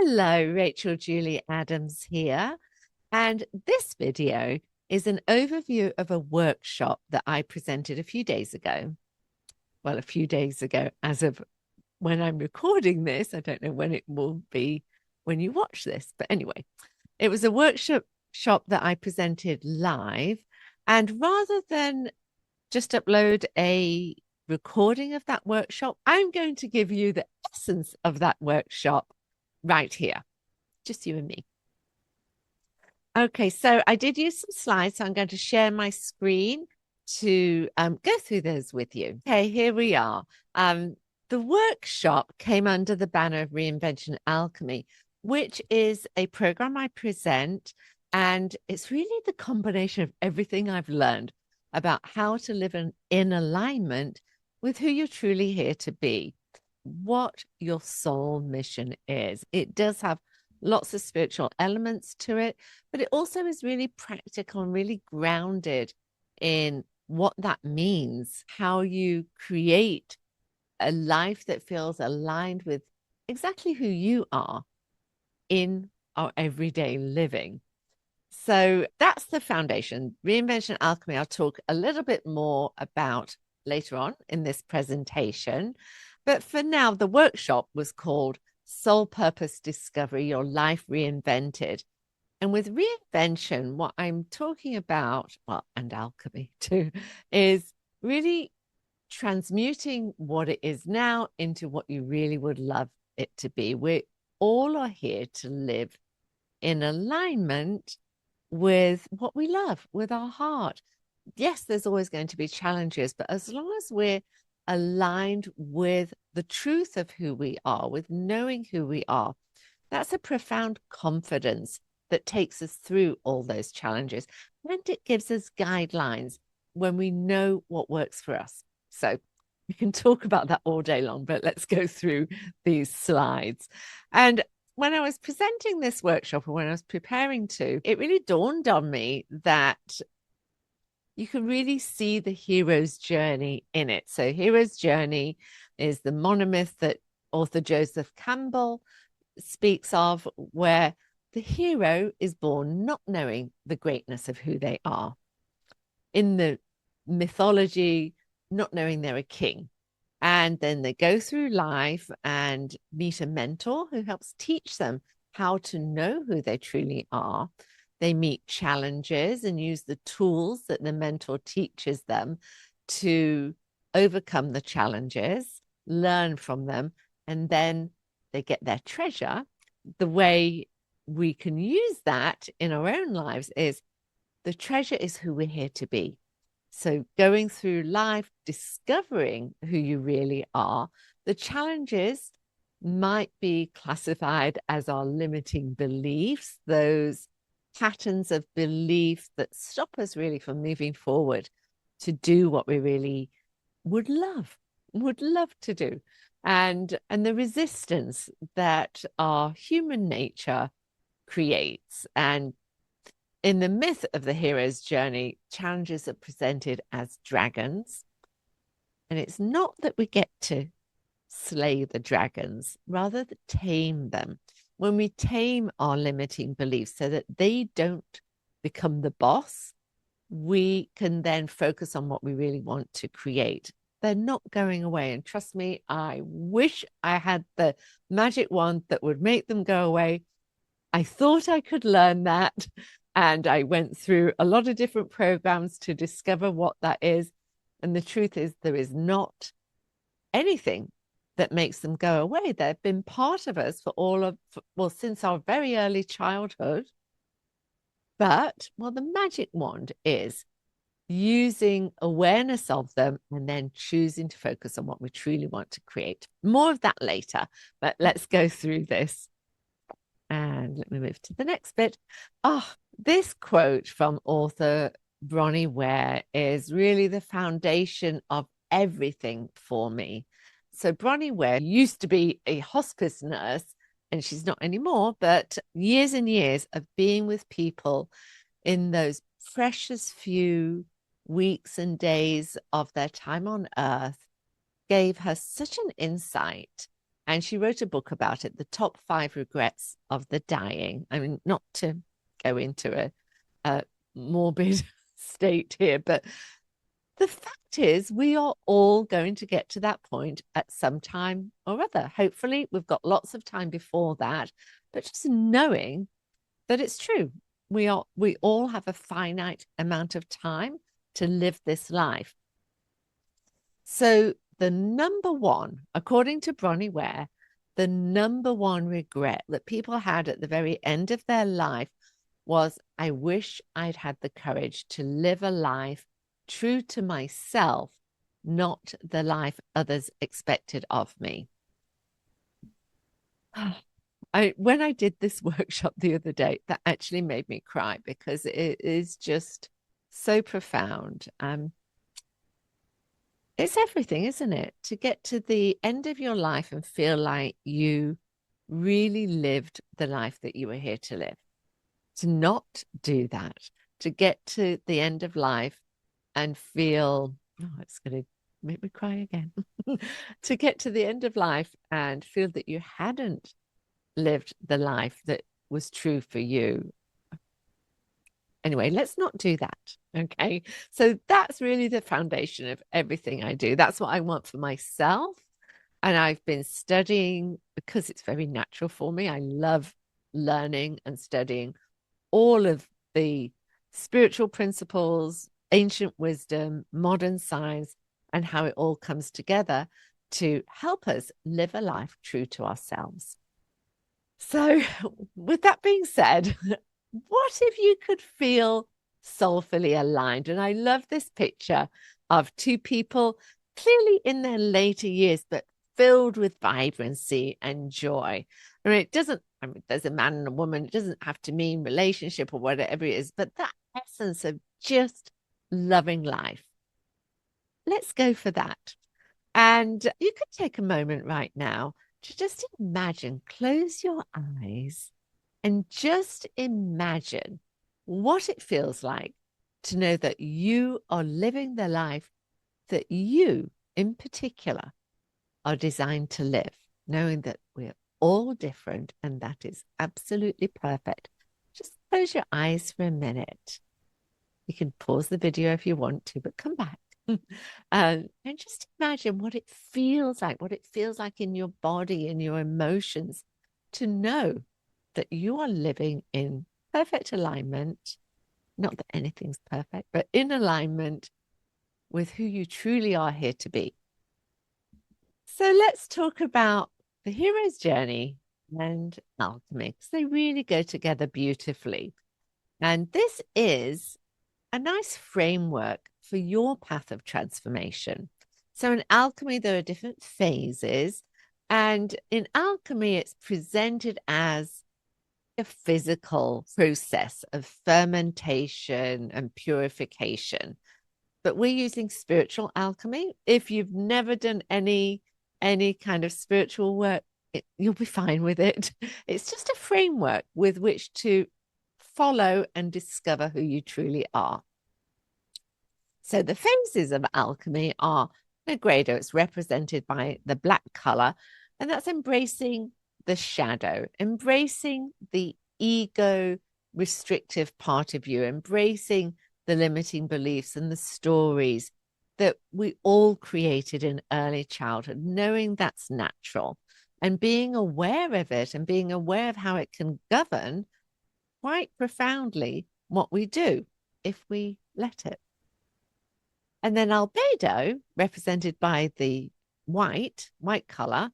Hello, Rachel Julie Adams here. And this video is an overview of a workshop that I presented a few days ago. Well, a few days ago, as of when I'm recording this. I don't know when it will be when you watch this. But anyway, it was a workshop that I presented live. And rather than just upload a recording of that workshop, I'm going to give you the essence of that workshop right here, just you and me. Okay, so I did use some slides, so I'm going to share my screen to go through those with you. Okay, here we are. The workshop came under the banner of Reinvention Alchemy, which is a program I present, and it's really the combination of everything I've learned about how to live in alignment with who you're truly here to be, what your soul mission is. It does have lots of spiritual elements to it, but it also is really practical and really grounded in what that means, how you create a life that feels aligned with exactly who you are in our everyday living. So that's the foundation. Reinvention Alchemy, I'll talk a little bit more about later on in this presentation. But for now, the workshop was called Soul Purpose Discovery, Your Life Reinvented. And with reinvention, what I'm talking about, well, and alchemy too, is really transmuting what it is now into what you really would love it to be. We all are here to live in alignment with what we love, with our heart. Yes, there's always going to be challenges, but as long as we're aligned with the truth of who we are, with knowing who we are, that's a profound confidence that takes us through all those challenges. And it gives us guidelines when we know what works for us. So we can talk about that all day long, but let's go through these slides. And when I was presenting this workshop, or when I was preparing to, it really dawned on me that you can really see the hero's journey in it. So hero's journey is the monomyth that author Joseph Campbell speaks of, where the hero is born not knowing the greatness of who they are. In the mythology, not knowing they're a king. And then they go through life and meet a mentor who helps teach them how to know who they truly are. They meet challenges and use the tools that the mentor teaches them to overcome the challenges, learn from them, and then they get their treasure. The way we can use that in our own lives is the treasure is who we're here to be. So going through life, discovering who you really are, the challenges might be classified as our limiting beliefs, those patterns of belief that stop us really from moving forward to do what we really would love to do. And the resistance that our human nature creates. And in the myth of the hero's journey, challenges are presented as dragons. And it's not that we get to slay the dragons, rather to tame them. When we tame our limiting beliefs so that they don't become the boss, we can then focus on what we really want to create. They're not going away. And trust me, I wish I had the magic wand that would make them go away. I thought I could learn that. And I went through a lot of different programs to discover what that is. And the truth is, there is not anything that makes them go away. They've been part of us since our very early childhood. But, well, the magic wand is using awareness of them and then choosing to focus on what we truly want to create. More of that later, but let's go through this. And let me move to the next bit. This quote from author Bronnie Ware is really the foundation of everything for me. So Bronnie Ware used to be a hospice nurse, and she's not anymore, but years and years of being with people in those precious few weeks and days of their time on earth gave her such an insight And she wrote a book about it, The Top 5 Regrets of the Dying. I mean, not to go into a morbid state here, but the fact is, we are all going to get to that point at some time or other. Hopefully, we've got lots of time before that, but just knowing that it's true. We all have a finite amount of time to live this life. So the number one, according to Bronnie Ware, the number one regret that people had at the very end of their life was, I wish I'd had the courage to live a life true to myself, not the life others expected of me. When I did this workshop the other day, that actually made me cry because it is just so profound. It's everything, isn't it? To get to the end of your life and feel like you really lived the life that you were here to live. To not do that, to get to the end of life and feel, oh, it's going to make me cry again. To get to the end of life and feel that you hadn't lived the life that was true for you. Anyway, let's not do that. Okay. So that's really the foundation of everything I do. That's what I want for myself. And I've been studying because it's very natural for me. I love learning and studying all of the spiritual principles, ancient wisdom, modern science, and how it all comes together to help us live a life true to ourselves. So, with that being said, what if you could feel soulfully aligned? And I love this picture of two people clearly in their later years, but filled with vibrancy and joy. I mean, there's a man and a woman. It doesn't have to mean relationship or whatever it is, but that essence of just loving life. Let's go for that. And you could take a moment right now to just imagine, close your eyes and just imagine what it feels like to know that you are living the life that you, in particular, are designed to live, knowing that we're all different and that is absolutely perfect. Just close your eyes for a minute. You can pause the video if you want to, but come back. And just imagine what it feels like in your body and your emotions to know that you are living in perfect alignment. Not that anything's perfect, but in alignment with who you truly are here to be. So let's talk about the hero's journey and alchemy, because they really go together beautifully. And this is a nice framework for your path of transformation. So in alchemy, there are different phases. And in alchemy, it's presented as a physical process of fermentation and purification. But we're using spiritual alchemy. If you've never done any kind of spiritual work, you'll be fine with it. It's just a framework with which to follow and discover who you truly are. So the phases of alchemy are a grado. It's represented by the black color, and that's embracing the shadow, embracing the ego restrictive part of you, embracing the limiting beliefs and the stories that we all created in early childhood, knowing that's natural and being aware of it and being aware of how it can govern quite profoundly what we do if we let it. And then albedo, represented by the white color,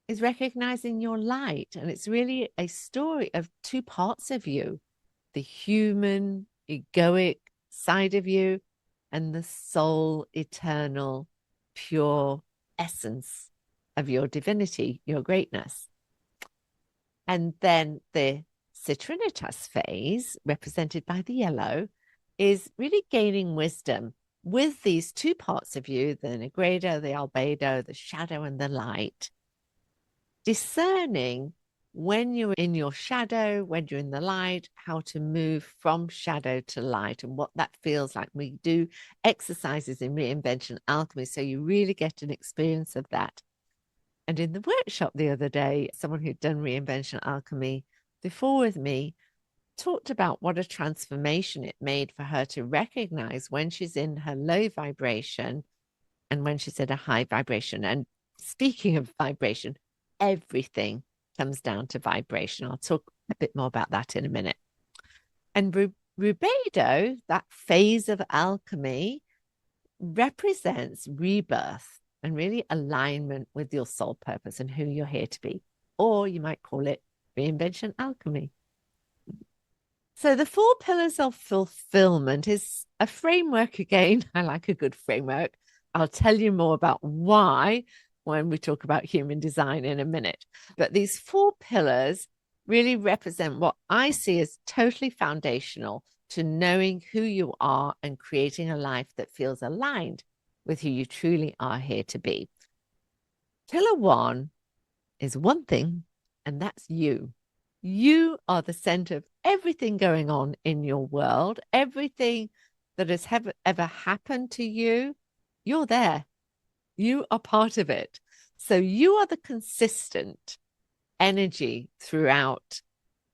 is recognizing your light. And it's really a story of two parts of you, the human, egoic side of you, and the soul, eternal, pure essence of your divinity, your greatness. And then the citrinitas phase, represented by the yellow, is really gaining wisdom with these two parts of you, the negredo, the albedo, the shadow and the light, discerning when you're in your shadow, when you're in the light, how to move from shadow to light and what that feels like. We do exercises in reinvention alchemy, so you really get an experience of that. And in the workshop the other day, someone who'd done Reinvention Alchemy before with me talked about what a transformation it made for her to recognize when she's in her low vibration and when she's at a high vibration. And speaking of vibration, everything comes down to vibration. I'll talk a bit more about that in a minute. And rubedo, that phase of alchemy, represents rebirth and really alignment with your soul purpose and who you're here to be. Or you might call it reinvention alchemy. So the 4 pillars of fulfillment is a framework again. I like a good framework. I'll tell you more about why when we talk about human design in a minute. But these 4 pillars really represent what I see as totally foundational to knowing who you are and creating a life that feels aligned with who you truly are here to be. Pillar 1 is one thing, and that's you. You are the center of everything going on in your world, everything that has ever happened to you. You're there. You are part of it. So you are the consistent energy throughout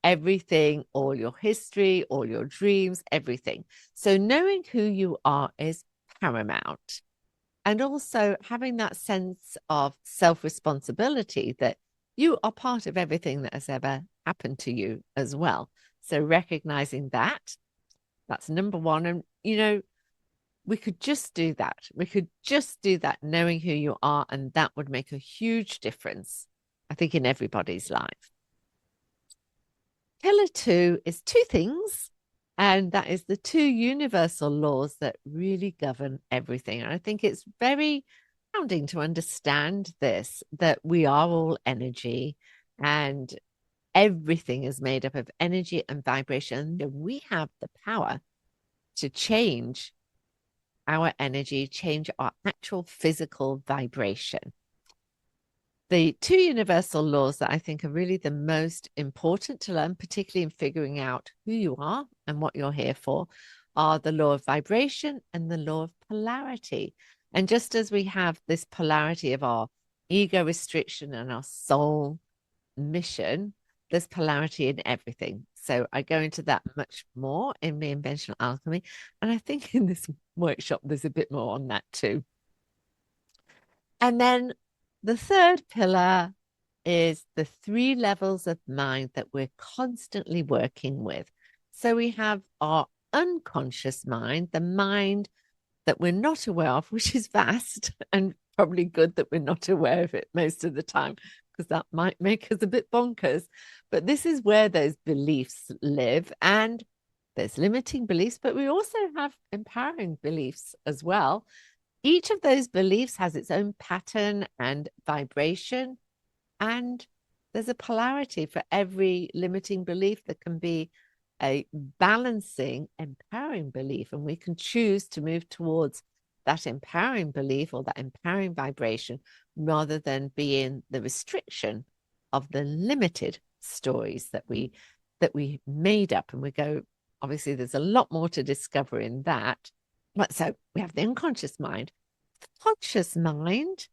everything, all your history, all your dreams, everything. So knowing who you are is paramount. And also having that sense of self-responsibility that you are part of everything that has ever happened to you as well. So recognizing that, that's number 1. And, you know, we could just do that. We could just do that, knowing who you are. And that would make a huge difference, I think, in everybody's life. Pillar 2 is 2 things. And that is the 2 universal laws that really govern everything. And I think it's very grounding to understand this, that we are all energy and everything is made up of energy and vibration. We have the power to change our energy, change our actual physical vibration. The 2 universal laws that I think are really the most important to learn, particularly in figuring out who you are and what you're here for, are the law of vibration and the law of polarity. And just as we have this polarity of our ego restriction and our soul mission, there's polarity in everything. So I go into that much more in Reinvention Alchemy. And I think in this workshop, there's a bit more on that too. And then the 3rd pillar is the 3 levels of mind that we're constantly working with. So we have our unconscious mind, the mind that we're not aware of, which is vast and probably good that we're not aware of it most of the time, because that might make us a bit bonkers. But this is where those beliefs live, and there's limiting beliefs, but we also have empowering beliefs as well. Each of those beliefs has its own pattern and vibration, and there's a polarity for every limiting belief that can be a balancing, empowering belief. And we can choose to move towards that empowering belief or that empowering vibration rather than being the restriction of the limited stories that we made up. And we go, obviously, there's a lot more to discover in that. But so we have the unconscious mind, the conscious mind,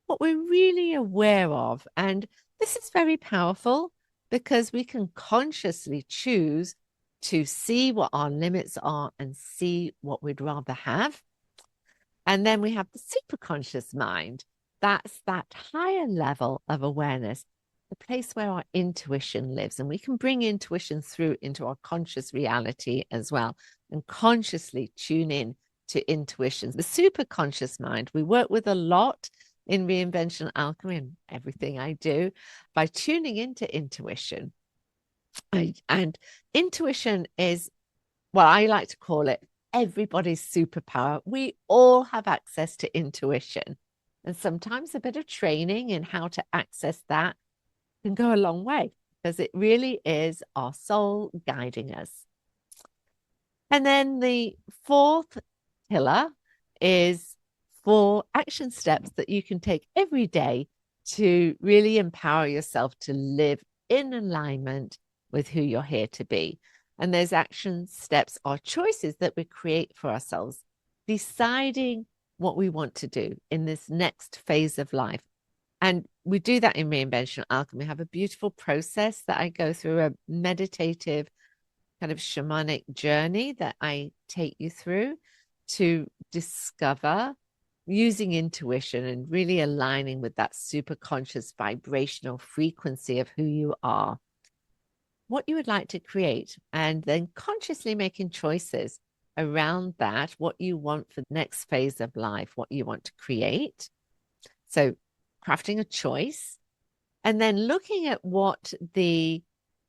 what we're really aware of. And this is very powerful because we can consciously choose to see what our limits are and see what we'd rather have. And then we have the superconscious mind. That's that higher level of awareness, the place where our intuition lives. And we can bring intuition through into our conscious reality as well and consciously tune in to intuition. The superconscious mind, we work with a lot in Reinvention Alchemy and everything I do by tuning into intuition. And intuition is what I like to call it everybody's superpower. We all have access to intuition. And sometimes a bit of training in how to access that can go a long way because it really is our soul guiding us. And then the 4th pillar is 4 action steps that you can take every day to really empower yourself to live in alignment with who you're here to be. And those action steps are choices that we create for ourselves, deciding what we want to do in this next phase of life. And we do that in Reinvention Alchemy. We have a beautiful process that I go through, a meditative kind of shamanic journey that I take you through to discover using intuition and really aligning with that super conscious vibrational frequency of who you are, what you would like to create, and then consciously making choices around that, what you want for the next phase of life, what you want to create. So crafting a choice and then looking at what the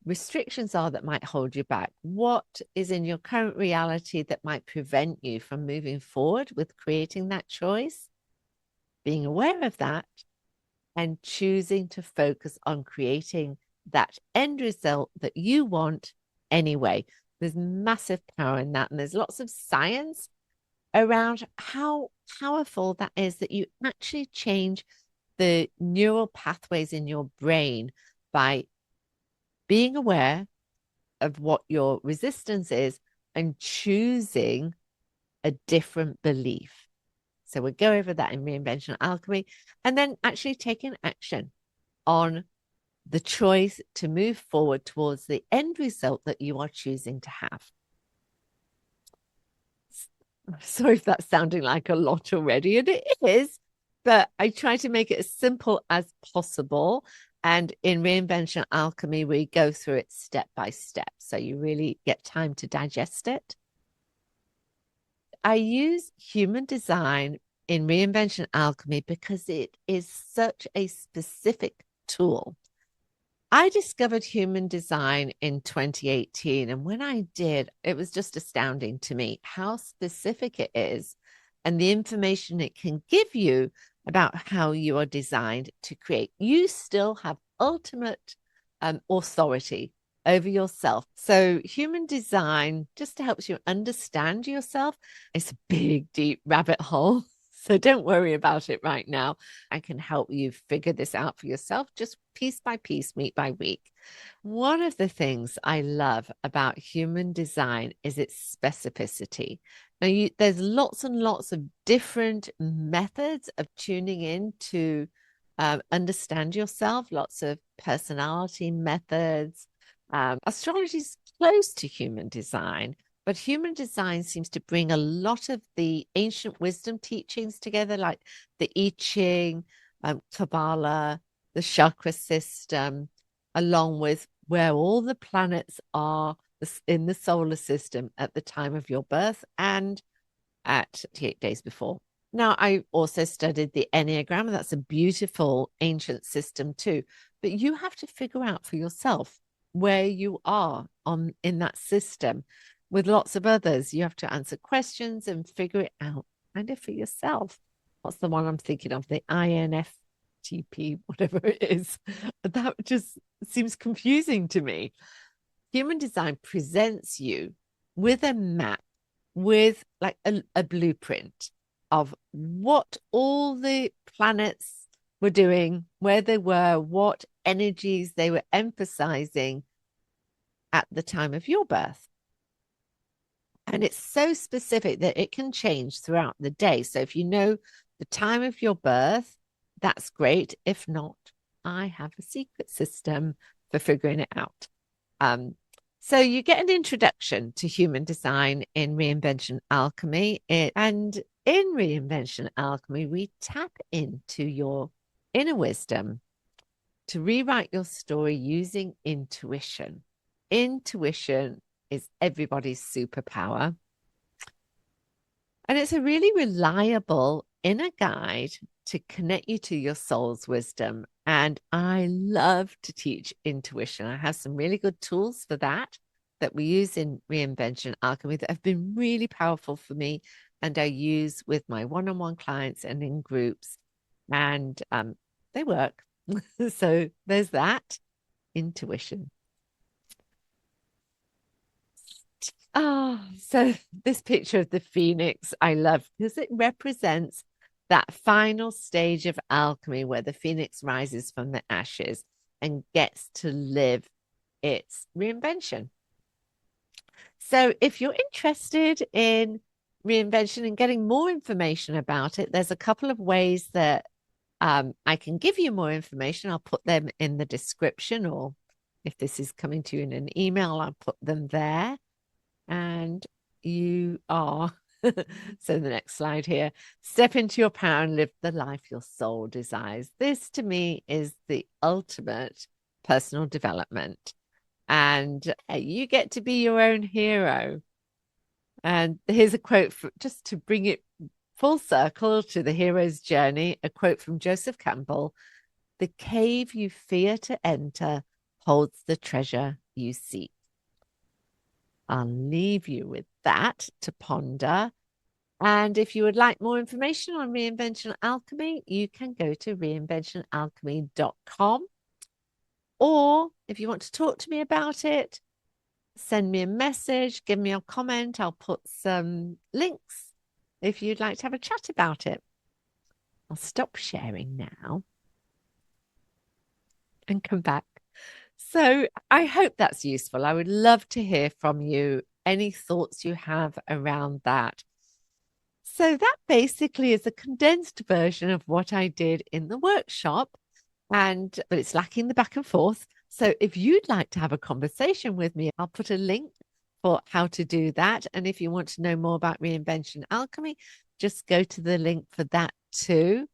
restrictions are that might hold you back. What is in your current reality that might prevent you from moving forward with creating that choice? Being aware of that and choosing to focus on creating that end result that you want anyway. There's massive power in that. And there's lots of science around how powerful that is, that you actually change the neural pathways in your brain by being aware of what your resistance is and choosing a different belief. So we'll go over that in Reinvention Alchemy, and then actually taking action on the choice to move forward towards the end result that you are choosing to have. Sorry if that's sounding like a lot already, and it is, but I try to make it as simple as possible. And in Reinvention Alchemy, we go through it step by step, so you really get time to digest it. I use human design in Reinvention Alchemy because it is such a specific tool. I discovered human design in 2018. And when I did, it was just astounding to me how specific it is and the information it can give you about how you are designed to create. You still have ultimate authority over yourself. So human design just helps you understand yourself. It's a big, deep rabbit hole. So don't worry about it right now. I can help you figure this out for yourself, just piece by piece, week by week. One of the things I love about human design is its specificity. Now, there's lots and lots of different methods of tuning in to understand yourself, lots of personality methods. Astrology is close to human design, but human design seems to bring a lot of the ancient wisdom teachings together, like the I Ching, Kabbalah, the chakra system, along with where all the planets are in the solar system at the time of your birth and at 8 days before. Now, I also studied the Enneagram. That's a beautiful ancient system too. But you have to figure out for yourself where you are in that system. With lots of others, you have to answer questions and figure it out kind of for yourself. What's the one I'm thinking of? The INFTP, whatever it is. That just seems confusing to me. Human design presents you with a map, with like a blueprint of what all the planets were doing, where they were, what energies they were emphasizing at the time of your birth. And it's so specific that it can change throughout the day. So if you know the time of your birth, that's great. If not, I have a secret system for figuring it out. So you get an introduction to human design in Reinvention Alchemy. And in Reinvention Alchemy, we tap into your inner wisdom to rewrite your story using intuition. Intuition is everybody's superpower. And it's a really reliable inner guide to connect you to your soul's wisdom. And I love to teach intuition. I have some really good tools for that we use in Reinvention Alchemy that have been really powerful for me. And I use with my one-on-one clients and in groups. And they work. So there's that intuition. So this picture of the phoenix I love because it represents that final stage of alchemy where the phoenix rises from the ashes and gets to live its reinvention. So if you're interested in reinvention and getting more information about it, there's a couple of ways that I can give you more information. I'll put them in the description, or if this is coming to you in an email, I'll put them there. And you are, so the next slide here, step into your power and live the life your soul desires. This to me is the ultimate personal development. And you get to be your own hero. And here's a quote just to bring it full circle to the hero's journey, a quote from Joseph Campbell: "The cave you fear to enter holds the treasure you seek." I'll leave you with that to ponder. And if you would like more information on Reinvention Alchemy, you can go to reinventionalchemy.com. Or if you want to talk to me about it, send me a message, give me a comment. I'll put some links if you'd like to have a chat about it. I'll stop sharing now and come back. So I hope that's useful. I would love to hear from you, any thoughts you have around that. So that basically is a condensed version of what I did in the workshop, but it's lacking the back and forth. So if you'd like to have a conversation with me, I'll put a link for how to do that. And if you want to know more about Reinvention Alchemy, just go to the link for that too.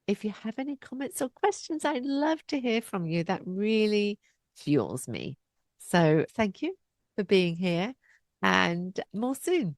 If you have any comments or questions, I'd love to hear from you. That really fuels me. So thank you for being here, and more soon.